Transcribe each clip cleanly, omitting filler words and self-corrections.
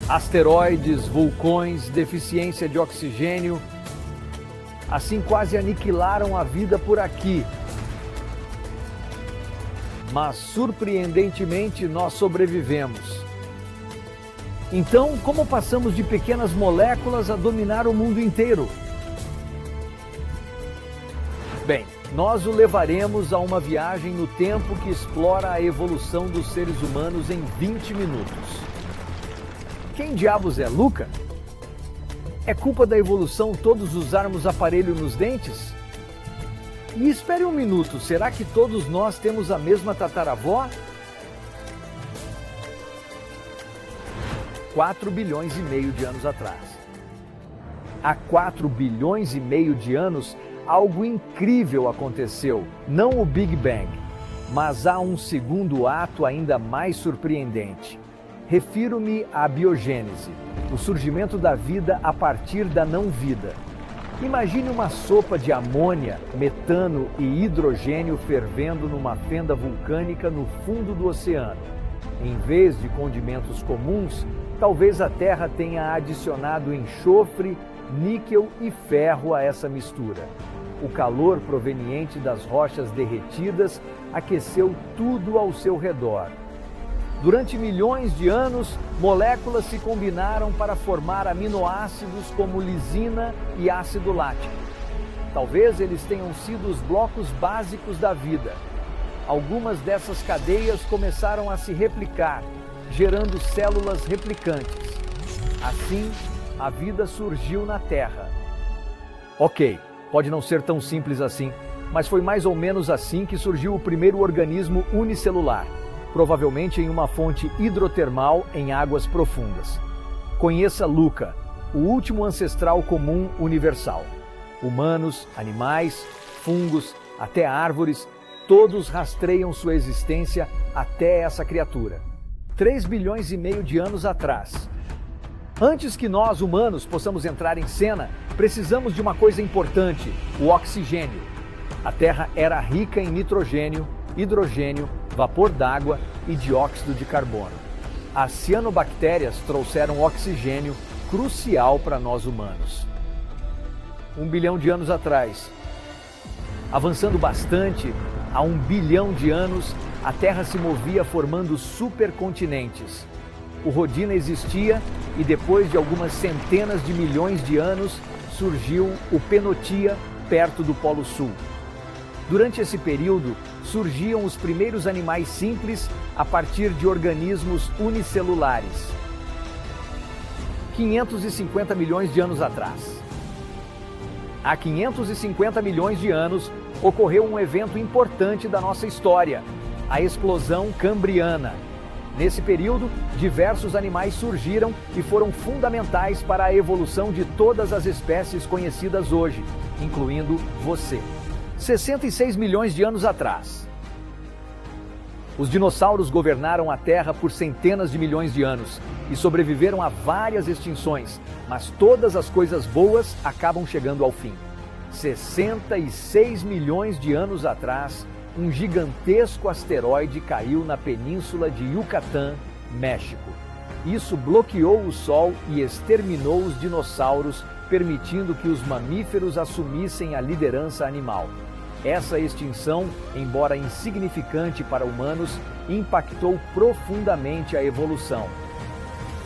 Asteroides, vulcões, deficiência de oxigênio, assim quase aniquilaram a vida por aqui. Mas, surpreendentemente, nós sobrevivemos. Então, como passamos de pequenas moléculas a dominar o mundo inteiro? Bem, nós o levaremos a uma viagem no tempo que explora a evolução dos seres humanos em 20 minutos. Quem diabos é Luca? É culpa da evolução todos usarmos aparelho nos dentes? E espere um minuto, será que todos nós temos a mesma tataravó? 4 bilhões e meio de anos atrás. Há 4 bilhões e meio de anos, algo incrível aconteceu, não o Big Bang, mas há um segundo ato ainda mais surpreendente. Refiro-me à biogênese, o surgimento da vida a partir da não-vida. Imagine uma sopa de amônia, metano e hidrogênio fervendo numa fenda vulcânica no fundo do oceano. Em vez de condimentos comuns, talvez a Terra tenha adicionado enxofre, níquel e ferro a essa mistura. O calor proveniente das rochas derretidas aqueceu tudo ao seu redor. Durante milhões de anos, moléculas se combinaram para formar aminoácidos como lisina e ácido lático. Talvez eles tenham sido os blocos básicos da vida. Algumas dessas cadeias começaram a se replicar, gerando células replicantes. Assim, a vida surgiu na Terra. Ok, pode não ser tão simples assim, mas foi mais ou menos assim que surgiu o primeiro organismo unicelular, provavelmente em uma fonte hidrotermal em águas profundas. Conheça Luca, o último ancestral comum universal. Humanos, animais, fungos, até árvores, todos rastreiam sua existência até essa criatura. 3 bilhões e meio de anos atrás. Antes que nós, humanos, possamos entrar em cena, precisamos de uma coisa importante, o oxigênio. A Terra era rica em nitrogênio, hidrogênio, vapor d'água e dióxido de carbono. As cianobactérias trouxeram oxigênio crucial para nós humanos. 1 bilhão de anos atrás. Avançando bastante, há 1 bilhão de anos, a Terra se movia formando supercontinentes. O Rodina existia e depois de algumas centenas de milhões de anos, surgiu o Penotia perto do Polo Sul. Durante esse período, surgiam os primeiros animais simples a partir de organismos unicelulares. 550 milhões de anos atrás. Há 550 milhões de anos, ocorreu um evento importante da nossa história, a explosão cambriana. Nesse período, diversos animais surgiram e foram fundamentais para a evolução de todas as espécies conhecidas hoje, incluindo você. 66 milhões de anos atrás. Os dinossauros governaram a Terra por centenas de milhões de anos e sobreviveram a várias extinções, mas todas as coisas boas acabam chegando ao fim. 66 milhões de anos atrás, um gigantesco asteroide caiu na península de Yucatán, México. Isso bloqueou o Sol e exterminou os dinossauros, permitindo que os mamíferos assumissem a liderança animal. Essa extinção, embora insignificante para humanos, impactou profundamente a evolução.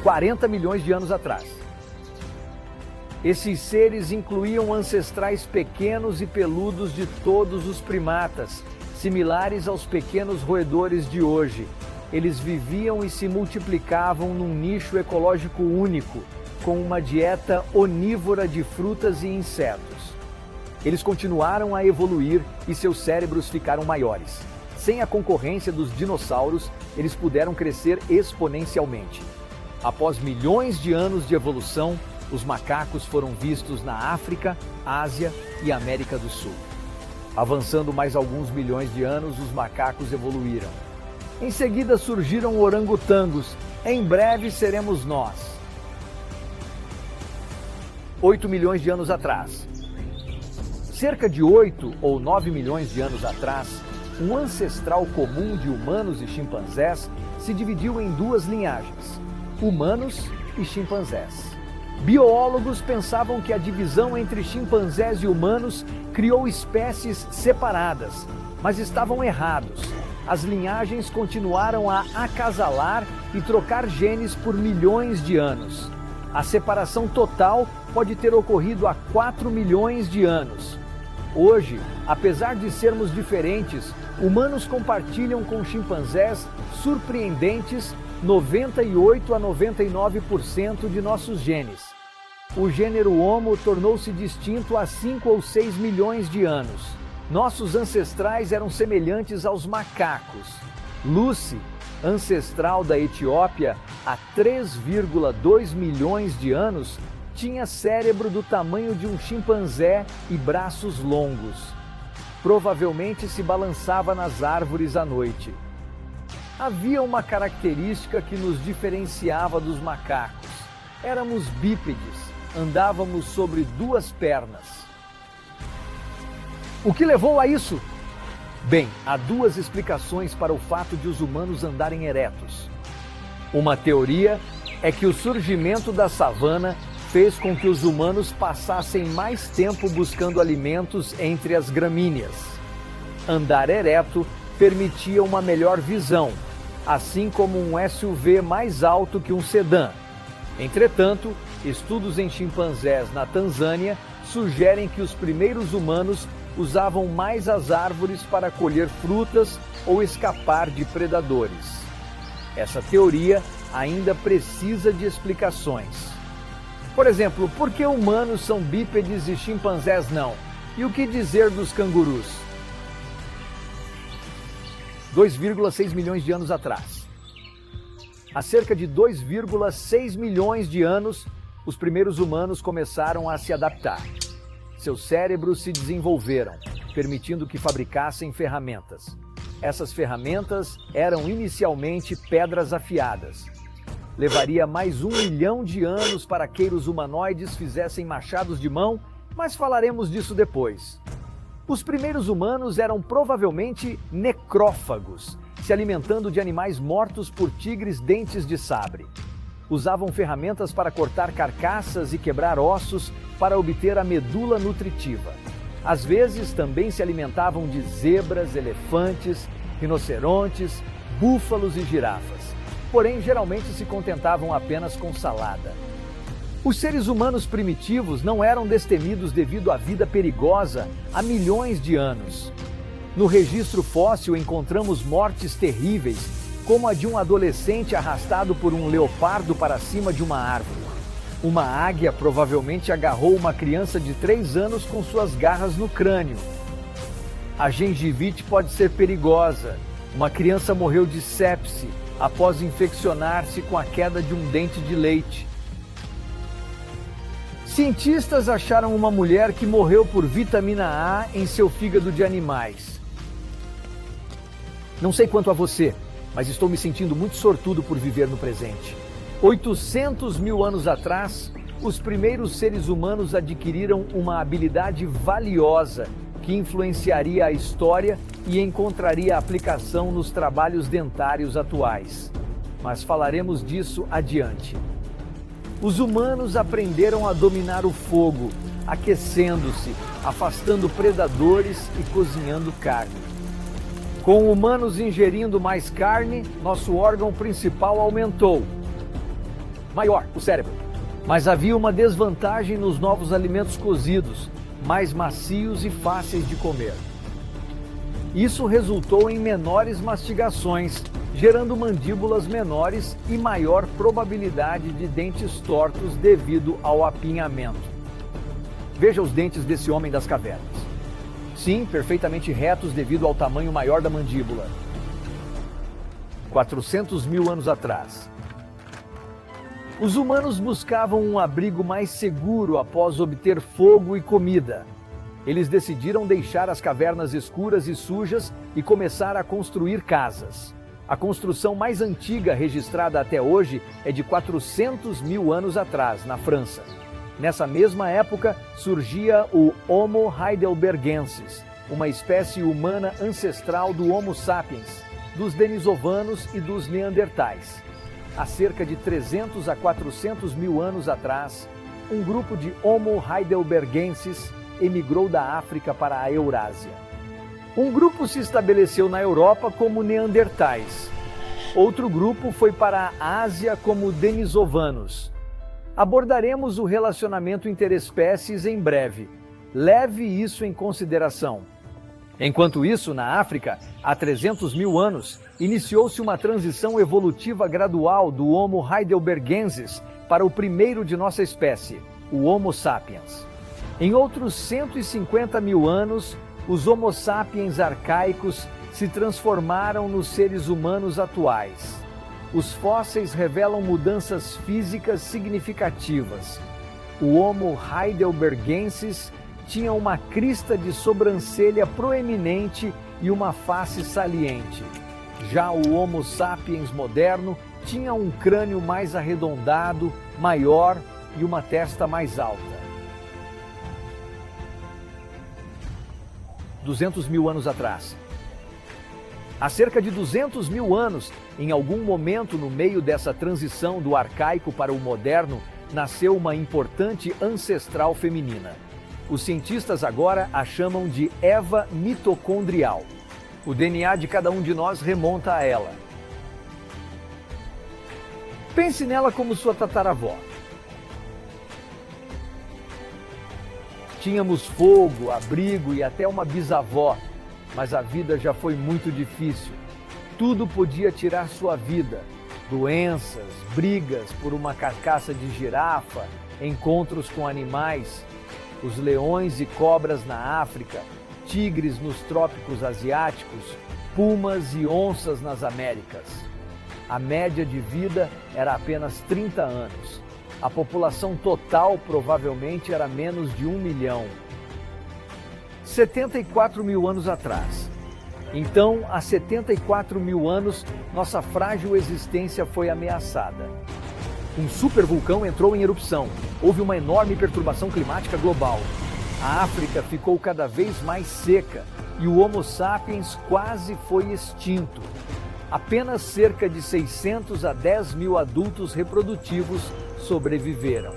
40 milhões de anos atrás. Esses seres incluíam ancestrais pequenos e peludos de todos os primatas, similares aos pequenos roedores de hoje. Eles viviam e se multiplicavam num nicho ecológico único, com uma dieta onívora de frutas e insetos. Eles continuaram a evoluir e seus cérebros ficaram maiores. Sem a concorrência dos dinossauros, eles puderam crescer exponencialmente. Após milhões de anos de evolução, os macacos foram vistos na África, Ásia e América do Sul. Avançando mais alguns milhões de anos, os macacos evoluíram. Em seguida surgiram orangotangos. Em breve seremos nós. 8 milhões de anos atrás. Cerca de 8 ou 9 milhões de anos atrás, um ancestral comum de humanos e chimpanzés se dividiu em duas linhagens, humanos e chimpanzés. Biólogos pensavam que a divisão entre chimpanzés e humanos criou espécies separadas, mas estavam errados. As linhagens continuaram a acasalar e trocar genes por milhões de anos. A separação total pode ter ocorrido há 4 milhões de anos. Hoje, apesar de sermos diferentes, humanos compartilham com chimpanzés surpreendentes 98 a 99% de nossos genes. O gênero Homo tornou-se distinto há 5 ou 6 milhões de anos. Nossos ancestrais eram semelhantes aos macacos. Lucy, ancestral da Etiópia, há 3,2 milhões de anos, tinha cérebro do tamanho de um chimpanzé e braços longos. Provavelmente se balançava nas árvores à noite. Havia uma característica que nos diferenciava dos macacos. Éramos bípedes, andávamos sobre 2 pernas. O que levou a isso? Bem, há 2 explicações para o fato de os humanos andarem eretos. Uma teoria é que o surgimento da savana fez com que os humanos passassem mais tempo buscando alimentos entre as gramíneas. Andar ereto permitia uma melhor visão, assim como um SUV mais alto que um sedã. Entretanto, estudos em chimpanzés na Tanzânia sugerem que os primeiros humanos usavam mais as árvores para colher frutas ou escapar de predadores. Essa teoria ainda precisa de explicações. Por exemplo, por que humanos são bípedes e chimpanzés não? E o que dizer dos cangurus? 2,6 milhões de anos atrás. Há cerca de 2,6 milhões de anos, os primeiros humanos começaram a se adaptar. Seus cérebros se desenvolveram, permitindo que fabricassem ferramentas. Essas ferramentas eram inicialmente pedras afiadas. Levaria mais 1 milhão de anos para que os humanoides fizessem machados de mão, mas falaremos disso depois. Os primeiros humanos eram provavelmente necrófagos, se alimentando de animais mortos por tigres dentes de sabre. Usavam ferramentas para cortar carcaças e quebrar ossos para obter a medula nutritiva. Às vezes também se alimentavam de zebras, elefantes, rinocerontes, búfalos e girafas. Porém, geralmente se contentavam apenas com salada. Os seres humanos primitivos não eram destemidos devido à vida perigosa há milhões de anos. No registro fóssil encontramos mortes terríveis, como a de um adolescente arrastado por um leopardo para cima de uma árvore. Uma águia provavelmente agarrou uma criança de 3 anos com suas garras no crânio. A gengivite pode ser perigosa. Uma criança morreu de sepse após infeccionar-se com a queda de um dente de leite. Cientistas acharam uma mulher que morreu por vitamina A em seu fígado de animais. Não sei quanto a você, mas estou me sentindo muito sortudo por viver no presente. 800 mil anos atrás, os primeiros seres humanos adquiriram uma habilidade valiosa que influenciaria a história e encontraria aplicação nos trabalhos dentários atuais. Mas falaremos disso adiante. Os humanos aprenderam a dominar o fogo, aquecendo-se, afastando predadores e cozinhando carne. Com humanos ingerindo mais carne, nosso órgão principal aumentou. Maior, o cérebro. Mas havia uma desvantagem nos novos alimentos cozidos, mais macios e fáceis de comer. Isso resultou em menores mastigações, gerando mandíbulas menores e maior probabilidade de dentes tortos devido ao apinhamento. Veja os dentes desse homem das cavernas. Sim, perfeitamente retos devido ao tamanho maior da mandíbula. 400 mil anos atrás. Os humanos buscavam um abrigo mais seguro após obter fogo e comida. Eles decidiram deixar as cavernas escuras e sujas e começar a construir casas. A construção mais antiga registrada até hoje é de 400 mil anos atrás, na França. Nessa mesma época, surgia o Homo heidelbergensis, uma espécie humana ancestral do Homo sapiens, dos denisovanos e dos neandertais. há cerca de 300 a 400 mil anos atrás, um grupo de Homo heidelbergensis emigrou da África para a Eurásia. Um grupo se estabeleceu na Europa como neandertais. Outro grupo foi para a Ásia como denisovanos. Abordaremos o relacionamento interespécies em breve. Leve isso em consideração. Enquanto isso, na África, há 300 mil anos, iniciou-se uma transição evolutiva gradual do Homo heidelbergensis para o primeiro de nossa espécie, o Homo sapiens. Em outros 150 mil anos, os Homo sapiens arcaicos se transformaram nos seres humanos atuais. Os fósseis revelam mudanças físicas significativas. O Homo heidelbergensis tinha uma crista de sobrancelha proeminente e uma face saliente. Já o Homo sapiens moderno tinha um crânio mais arredondado, maior e uma testa mais alta. 200 mil anos atrás. Há cerca de 200 mil anos, em algum momento no meio dessa transição do arcaico para o moderno, nasceu uma importante ancestral feminina. Os cientistas agora a chamam de Eva mitocondrial. O DNA de cada um de nós remonta a ela. Pense nela como sua tataravó. Tínhamos fogo, abrigo e até uma bisavó, mas a vida já foi muito difícil. Tudo podia tirar sua vida. Doenças, brigas por uma carcaça de girafa, encontros com animais, os leões e cobras na África, tigres nos trópicos asiáticos, pumas e onças nas Américas. A média de vida era apenas 30 anos. A população total provavelmente era menos de 1 milhão. 74 mil anos atrás. Então, há 74 mil anos, nossa frágil existência foi ameaçada. Um supervulcão entrou em erupção. Houve uma enorme perturbação climática global. A África ficou cada vez mais seca e o Homo sapiens quase foi extinto. Apenas cerca de 600 a 10 mil adultos reprodutivos sobreviveram.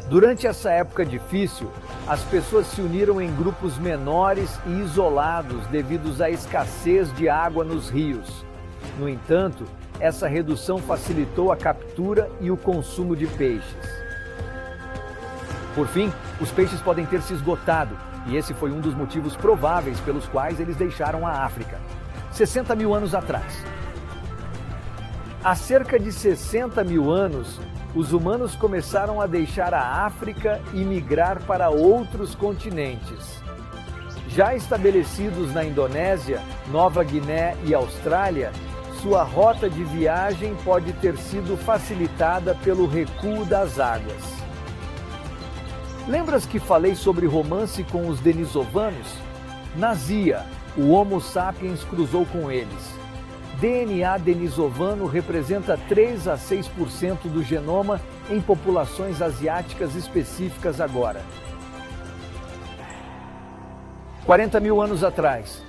Durante essa época difícil, as pessoas se uniram em grupos menores e isolados devido à escassez de água nos rios. No entanto, essa redução facilitou a captura e o consumo de peixes. Por fim, os peixes podem ter se esgotado, e esse foi um dos motivos prováveis pelos quais eles deixaram a África. 60 mil anos atrás. Há cerca de 60 mil anos, os humanos começaram a deixar a África e migrar para outros continentes. Já estabelecidos na Indonésia, Nova Guiné e Austrália, sua rota de viagem pode ter sido facilitada pelo recuo das águas. Lembras que falei sobre romance com os denisovanos? Nazia, o Homo sapiens cruzou com eles. DNA denisovano representa 3 a 6% do genoma em populações asiáticas específicas agora. 40 mil anos atrás.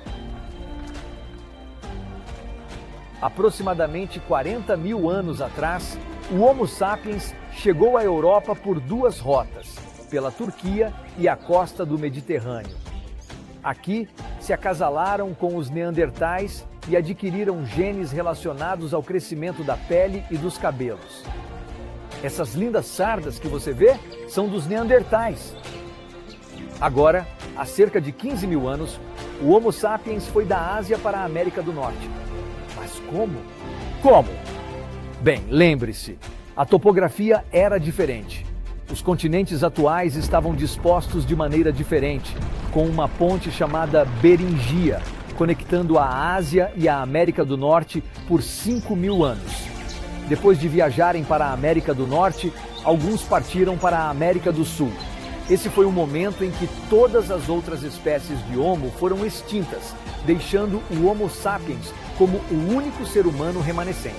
Aproximadamente 40 mil anos atrás, o Homo sapiens chegou à Europa por 2 rotas, pela Turquia e a costa do Mediterrâneo. Aqui, se acasalaram com os neandertais e adquiriram genes relacionados ao crescimento da pele e dos cabelos. Essas lindas sardas que você vê são dos neandertais. Agora, há cerca de 15 mil anos, o Homo sapiens foi da Ásia para a América do Norte. Mas como? Como? Bem, lembre-se, a topografia era diferente. Os continentes atuais estavam dispostos de maneira diferente, com uma ponte chamada Beringia, conectando a Ásia e a América do Norte por 5 mil anos. Depois de viajarem para a América do Norte, alguns partiram para a América do Sul. Esse foi o momento em que todas as outras espécies de Homo foram extintas, deixando o Homo sapiens como o único ser humano remanescente.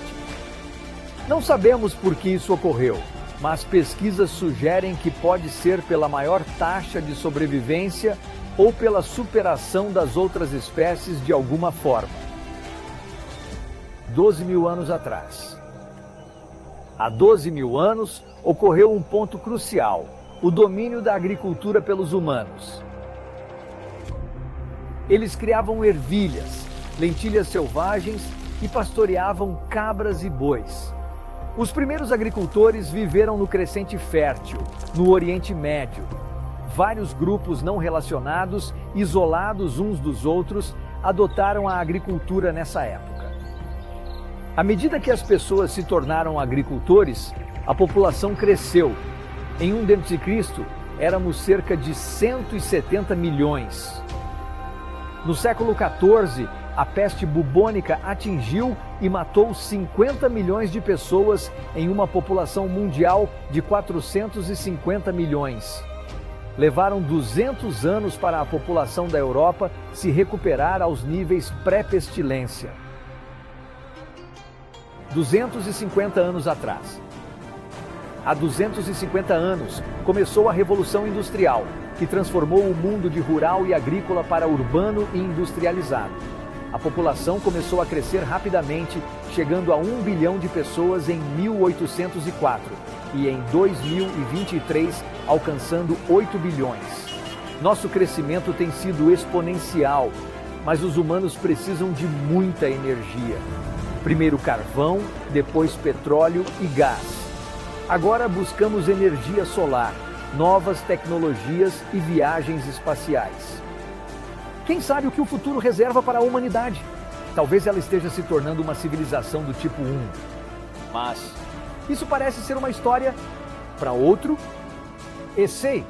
Não sabemos por que isso ocorreu, mas pesquisas sugerem que pode ser pela maior taxa de sobrevivência ou pela superação das outras espécies de alguma forma. 12 mil anos atrás. Há 12 mil anos, ocorreu um ponto crucial: o domínio da agricultura pelos humanos. Eles criavam ervilhas, lentilhas selvagens e pastoreavam cabras e bois. Os primeiros agricultores viveram no Crescente Fértil, no Oriente Médio. Vários grupos não relacionados, isolados uns dos outros, adotaram a agricultura nessa época. À medida que as pessoas se tornaram agricultores, a população cresceu. Em 1 d.C., éramos cerca de 170 milhões. No século XIV, a peste bubônica atingiu e matou 50 milhões de pessoas em uma população mundial de 450 milhões. Levaram 200 anos para a população da Europa se recuperar aos níveis pré-pestilência. 250 anos atrás. Há 250 anos, começou a Revolução Industrial, que transformou o mundo de rural e agrícola para urbano e industrializado. A população começou a crescer rapidamente, chegando a 1 bilhão de pessoas em 1804 e em 2023 alcançando 8 bilhões. Nosso crescimento tem sido exponencial, mas os humanos precisam de muita energia. Primeiro carvão, depois petróleo e gás. Agora buscamos energia solar, novas tecnologias e viagens espaciais. Quem sabe o que o futuro reserva para a humanidade? Talvez ela esteja se tornando uma civilização do tipo 1. Mas isso parece ser uma história para outro essay.